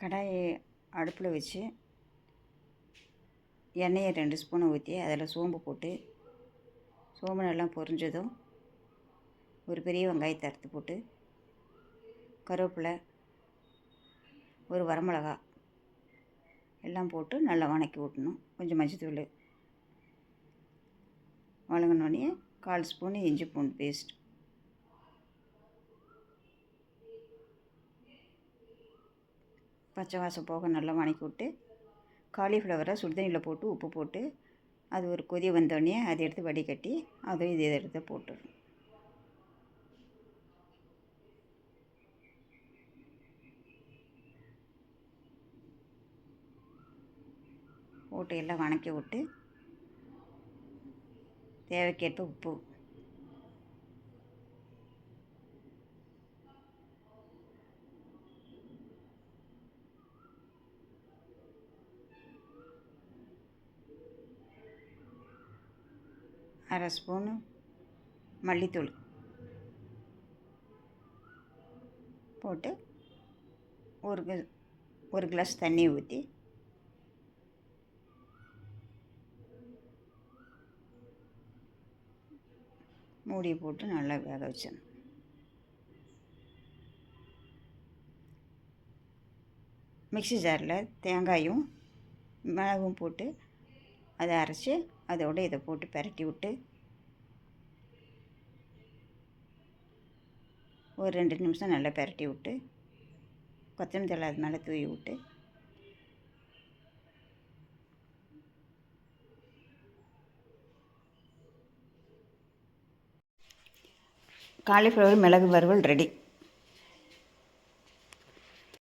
கடாயை அடுப்பில் வச்சு எண்ணெயை 2 ஸ்பூனை ஊற்றி அதில் சோம்பு போட்டு சோம்பு நல்லா பொரிஞ்சதும் ஒரு பெரிய வெங்காயத்தை அறுத்து போட்டு கருவேப்பிலை ஒரு வரமிளகா எல்லாம் போட்டு நல்லா வணக்கி விட்டணும். கொஞ்சம் மஞ்சத்தூள் வதங்கினோடனே 1/4 ஸ்பூன் இஞ்சி பூண்டு பேஸ்ட், பச்சை வாசம் போக நல்லா வணக்கி விட்டு காலிஃப்ளவரை சுடுதண்ணியில் போட்டு உப்பு போட்டு அது ஒரு கொதி வந்தோடனே அதை எடுத்து வடிகட்டி அதை இதை எடுத்து போட்டுடணும். போட்டு எல்லாம் வணக்கி விட்டு தேவைக்கேற்ப உப்பு, அரை ஸ்பூனு மல்லித்தூள் போட்டு ஒரு கிளாஸ் தண்ணி ஊற்றி மூடி போட்டு நல்லா வேக வச்சிடணும். மிக்ஸி ஜாரில் தேங்காயும் மிளகும் போட்டு அதை அரைச்சி அதோட இதை போட்டு பிரட்டி விட்டு ஒரு 2 நிமிஷம் நல்லா பிரட்டி விட்டு கொத்தமல்லி தழை அது மேலே தூவி விட்டு காலிஃப்ளவர் மிளகு வறுவல் ரெடி.